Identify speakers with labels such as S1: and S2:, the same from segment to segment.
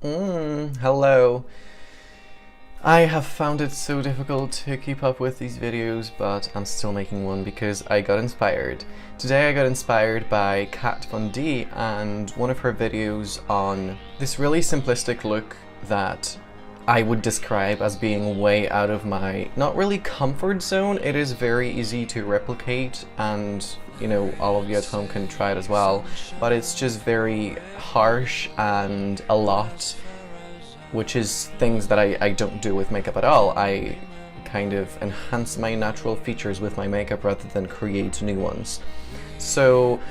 S1: Hello. I have found it so difficult to keep up with these videos, but I'm still making one because I got inspired. Today I got inspired by Kat Von D and one of her videos on this really simplistic look that I would describe as being way out of my, not really comfort zone. It is very easy to replicate and, you know, all of you at home can try it as well, but it's just very harsh and a lot, which is things that I don't do with makeup at all. I kind of enhance my natural features with my makeup rather than create new ones. So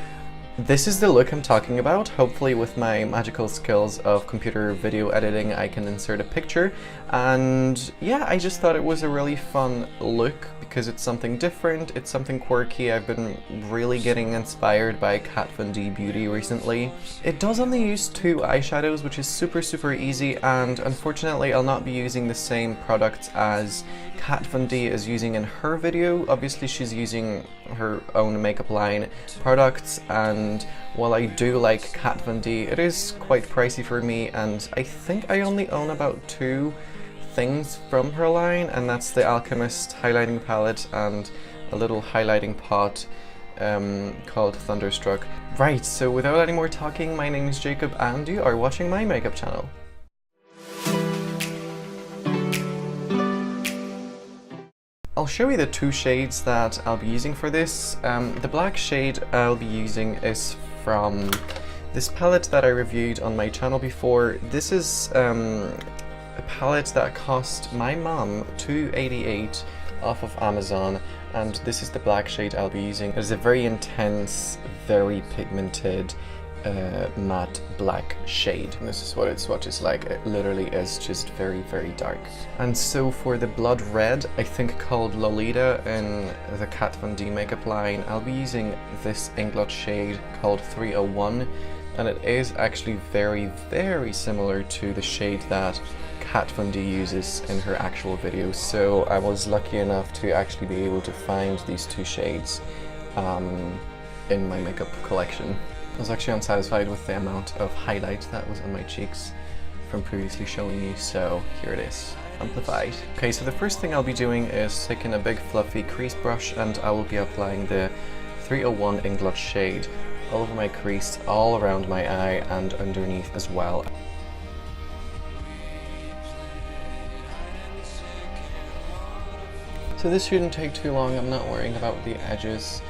S1: this is the look I'm talking about. Hopefully with my magical skills of computer video editing I can insert a picture, and yeah, I just thought it was a really fun look because it's something different, it's something quirky. I've been really getting inspired by Kat Von D beauty recently. It does only use 2 eyeshadows, which is super easy, and unfortunately I'll not be using the same products as Kat Von D is using in her video. Obviously she's using her own makeup line products, and while I do like Kat Von D, it is quite pricey for me, and I think I only own about 2 things from her line, and that's the Alchemist highlighting palette and a little highlighting pot called Thunderstruck. Right, so without any more talking, my name is Jakub and you are watching my makeup channel. I'll show you the 2 shades that I'll be using for this. The black shade I'll be using is from this palette that I reviewed on my channel before. This is a palette that cost my mom $2.88 off of Amazon, and this is the black shade I'll be using. It is a very intense, very pigmented matte black shade. And this is what it swatches like. It literally is just very dark. And so for the blood red, I think called Lolita in the Kat Von D makeup line, I'll be using this Inglot shade called 301, and it is actually very similar to the shade that Kat Von D uses in her actual video. So I was lucky enough to actually be able to find these 2 shades in my makeup collection. I was actually unsatisfied with the amount of highlight that was on my cheeks from previously showing you, so here it is, amplified. Okay, so the first thing I'll be doing is taking a big fluffy crease brush, and I will be applying the 301 Inglot shade all over my crease, all around my eye and underneath as well. So this shouldn't take too long. I'm not worrying about the edges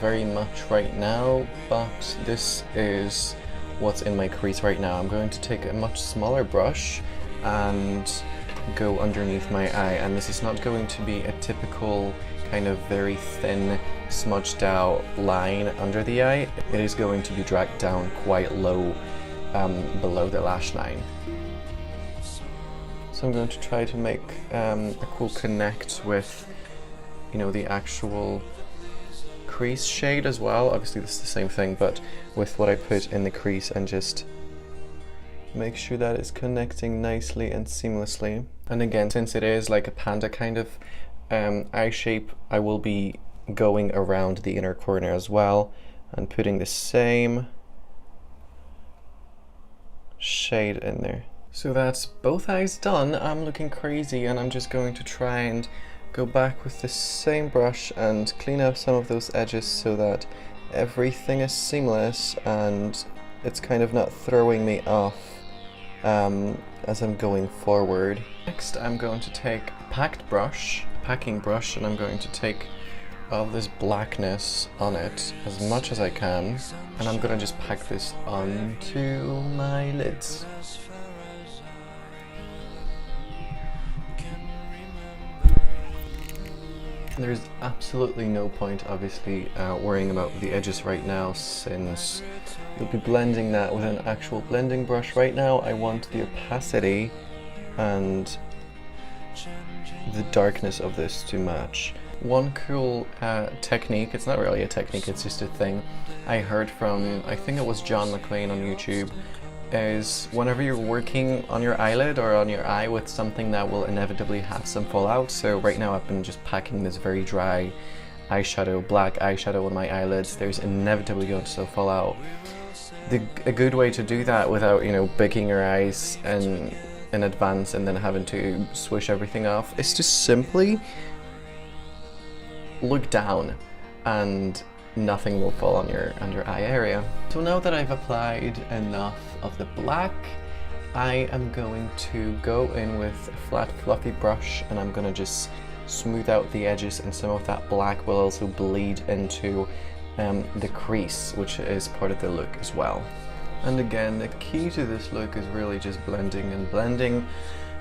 S1: very much right now, but this is what's in my crease right now. I'm going to take a much smaller brush and go underneath my eye, and this is not going to be a typical kind of very thin smudged out line under the eye. It is going to be dragged down quite low below the lash line. So I'm going to try to make a cool connect with, you know, the actual crease shade as well. Obviously this is the same thing, but with what I put in the crease, and just make sure that it's connecting nicely and seamlessly. And again, since it is like a panda kind of eye shape, I will be going around the inner corner as well and putting the same shade in there. So that's both eyes done. I'm looking crazy, and I'm just going to try and go back with the same brush and clean up some of those edges so that everything is seamless and it's kind of not throwing me off as I'm going forward. Next I'm going to take a packing brush, and I'm going to take all this blackness on it as much as I can, and I'm gonna just pack this onto my lids. There's absolutely no point, obviously, worrying about the edges right now, since you'll be blending that with an actual blending brush. Right now I want the opacity and the darkness of this to match. One cool technique, it's not really a technique, it's just a thing I heard from, I think it was John McClane on YouTube, is whenever you're working on your eyelid or on your eye with something that will inevitably have some fallout. So right now I've been just packing this very dry eyeshadow, black eyeshadow on my eyelids. There's inevitably going to fall out. a good way to do that without, you know, baking your eyes in advance and then having to swish everything off is to simply look down and nothing will fall on your under eye area. So now that I've applied enough of the black, I am going to go in with a flat fluffy brush and I'm gonna just smooth out the edges, and some of that black will also bleed into the crease, which is part of the look as well. And again, the key to this look is really just blending and blending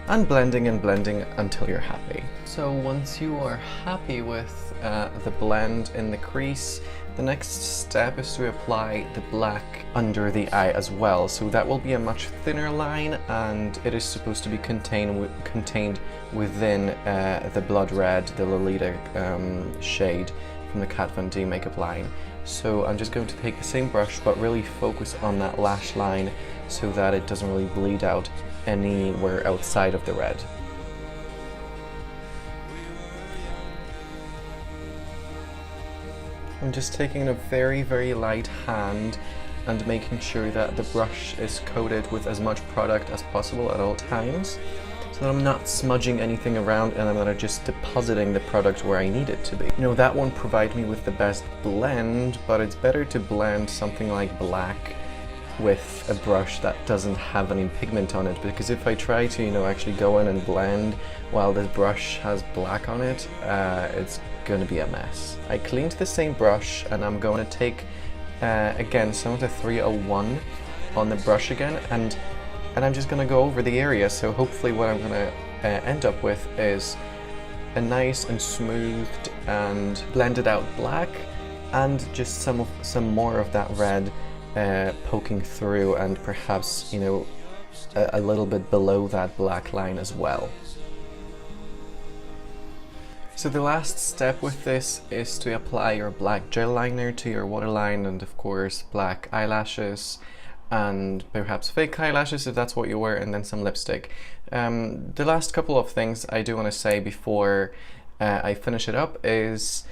S1: and blending and blending until you're happy. So once you are happy with the blend in the crease, the next step is to apply the black under the eye as well. So that will be a much thinner line, and it is supposed to be contained within the blood red, the Lolita shade from the Kat Von D makeup line. So I'm just going to take the same brush but really focus on that lash line so that it doesn't really bleed out anywhere outside of the red. I'm just taking a very, very light hand and making sure that the brush is coated with as much product as possible at all times, so that I'm not smudging anything around and I'm not just depositing the product where I need it to be. You know, that won't provide me with the best blend, but it's better to blend something like black with a brush that doesn't have any pigment on it, because if I try to, you know, actually go in and blend while this brush has black on it, it's going to be a mess. I cleaned the same brush and I'm going to take again some of the 301 on the brush again, and I'm just going to go over the area. So hopefully what I'm going to end up with is a nice and smoothed and blended out black, and just some more of that red poking through, and perhaps, you know, a little bit below that black line as well. So the last step with this is to apply your black gel liner to your waterline, and of course black eyelashes and perhaps fake eyelashes if that's what you wear, and then some lipstick. The last couple of things I do want to say before I finish it up is,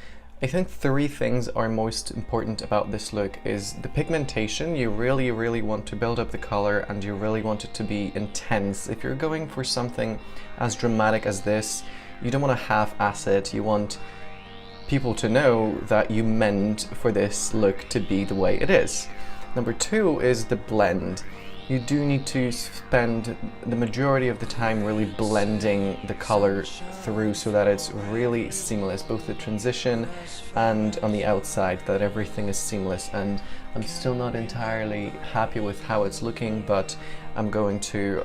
S1: I think 3 things are most important about this look. Is the pigmentation. You really, really want to build up the color and you really want it to be intense. If you're going for something as dramatic as this, you don't want to half-ass it. You want people to know that you meant for this look to be the way it is. Number 2 is the blend. You do need to spend the majority of the time really blending the color through so that it's really seamless, both the transition and on the outside, that everything is seamless. And I'm still not entirely happy with how it's looking, but I'm going to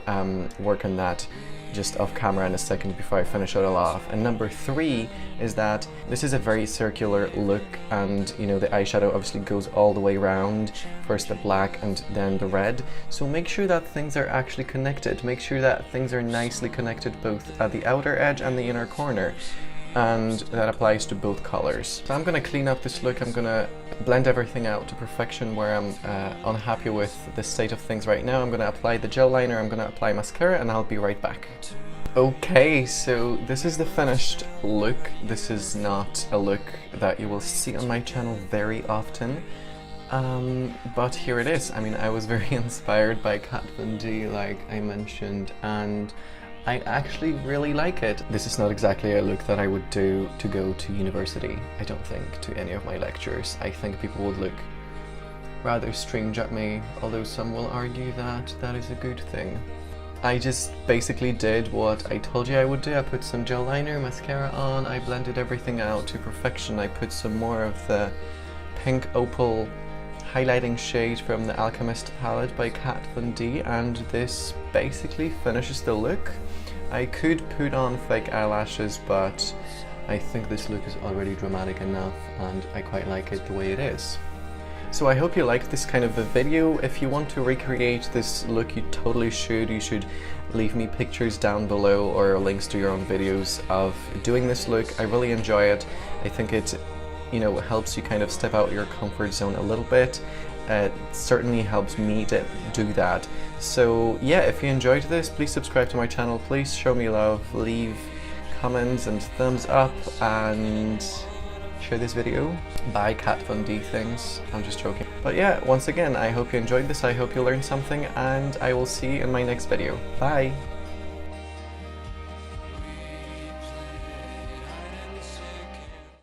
S1: work on that just off camera in a second before I finish it all off. And number 3 is that this is a very circular look, and you know, the eyeshadow obviously goes all the way around, first the black and then the red, so make sure that things are actually connected. Make sure that things are nicely connected both at the outer edge and the inner corner, and that applies to both colors. So I'm gonna clean up this look. I'm gonna blend everything out to perfection where I'm unhappy with the state of things right now. I'm gonna apply the gel liner, I'm gonna apply mascara, and I'll be right back. Okay, so this is the finished look. This is not a look that you will see on my channel very often, but here it is. I mean, I was very inspired by Kat Von D, like I mentioned, and I actually really like it. This is not exactly a look that I would do to go to university, I don't think, to any of my lectures. I think people would look rather strange at me, although some will argue that that is a good thing. I just basically did what I told you I would do. I put some gel liner, mascara on, I blended everything out to perfection. I put some more of the pink opal highlighting shade from the Alchemist palette by Kat Von D, and this basically finishes the look. I could put on fake eyelashes, but I think this look is already dramatic enough and I quite like it the way it is. So I hope you liked this kind of a video. If you want to recreate this look, you totally should. You should leave me pictures down below or links to your own videos of doing this look. I really enjoy it. I think it, you know, helps you kind of step out your comfort zone a little bit. It certainly helps me to do that. So yeah, if you enjoyed this, please subscribe to my channel. Please show me love, leave comments and thumbs up, and share this video, buy cat fun D things. I'm just joking. But yeah, once again, I hope you enjoyed this, I hope you learned something, and I will see you in my next video. Bye!